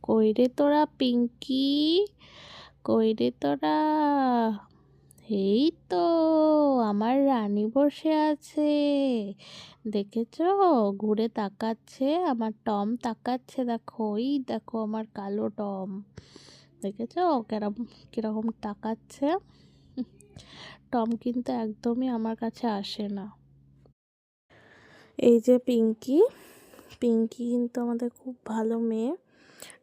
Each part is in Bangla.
কই রে তোরা পিঙ্কি, কই রে তোরা? এই তো আমার রানী বসে আছে, দেখেছো? ঘুরে তাকাচ্ছে, আমার টম তাকাচ্ছে, দেখো ওই দেখো আমার কালো টম, দেখেছো কিরকম কিরকম তাকাচ্ছে? টম কিন্তু একদমই আমার কাছে আসে না। এই যে পিঙ্কি, পিঙ্কি কিন্তু আমাদের খুব ভালো মেয়ে।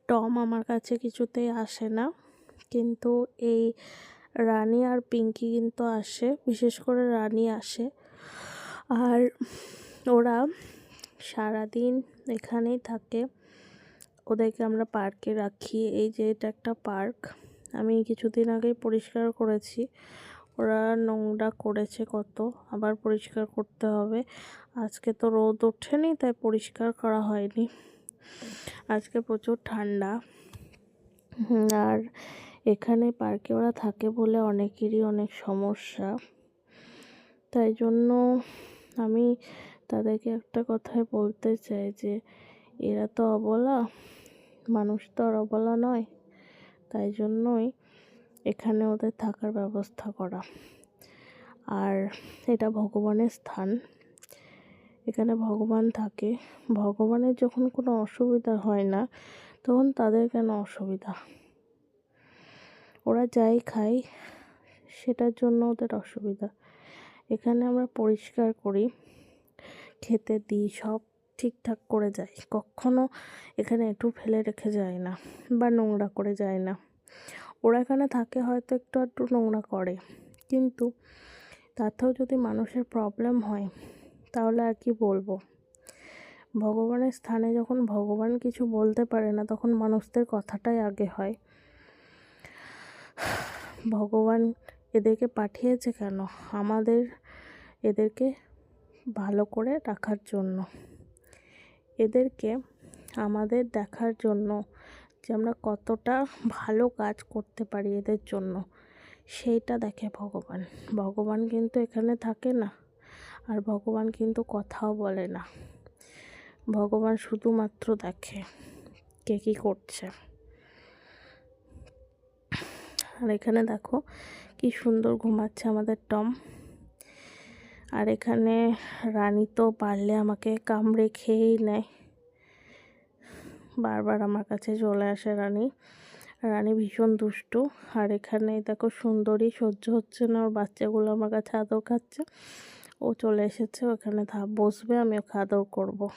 টম আমার কাছে কিছুতেই আসে না, কিন্তু এই রানী আর পিঙ্কি কিন্তু আসে, বিশেষ করে রানী আসে। আর ওরা সারাদিন এখানেই থাকে। ওদেরকে আমরা পার্কে রাখি। এই যে এটা একটা পার্ক, আমি কিছুদিন আগেই পরিষ্কার করেছি। ওরা নোংরা করেছে কত, আবার পরিষ্কার করতে হবে। আজকে তো রোদ ওঠেনি, তাই পরিষ্কার করা হয়নি। আজকে প্রচুর ঠান্ডা। আর এখানে পার্কে ওরা থাকে বলে অনেকেরই অনেক সমস্যা। তাই জন্য আমি তাদেরকে একটা কথাই বলতে চাই যে এরা তো অবলা, মানুষ তো আর অবলা নয়। তাই জন্যই এখানে ওদের থাকার ব্যবস্থা করা। আর এটা ভগবানের স্থান, এখানে ভগবান থাকে। ভগবানের যখন কোনো অসুবিধা হয় না, তখন তাদের কেন অসুবিধা? ওরা যাই খায় সেটার জন্য ওদের অসুবিধা। এখানে আমরা পরিষ্কার করি, খেতে দিই, সব ঠিকঠাক করে যাই, কখনো এখানে একটু ফেলে রেখে যায় না বা নোংরা করে যায় না। ওরা এখানে থাকে হয়তো একটু একটু নোংরা করে, কিন্তু তাতেও যদি মানুষের প্রবলেম হয় তাহলে আর কি বলবো? ভগবানের স্থানে যখন ভগবান কিছু বলতে পারে না, তখন মানুষদের কথাটাই আগে হয়। ভগবান এদেরকে পাঠিয়েছে কেন? আমাদের এদেরকে ভালো করে রাখার জন্য, এদেরকে আমাদের দেখার জন্য যে আমরা কতটা ভালো কাজ করতে পারি এদের জন্য, সেইটা দেখে ভগবান। ভগবান কিন্তু এখানে থাকে না, আর ভগবান কিন্তু কথাও বলে না। ভগবান শুধুমাত্র দেখে কে কী করছে। আর এখানে দেখো কি সুন্দর ঘুমাচ্ছে আমাদের টম। আর এখানে রানী তো পারলে আমাকে কামড়ে খেয়েই নেয়, বারবার আমার কাছে চলে আসে রানী। রানী ভীষণ দুষ্টু। আর এখানে দেখো সুন্দরী, সহ্য হচ্ছে না ওর বাচ্চাগুলো আমার কাছে আদর খাচ্ছে। ও চলে এসেছে, ওখানে বসবে, আমি ওকে আদর করবো।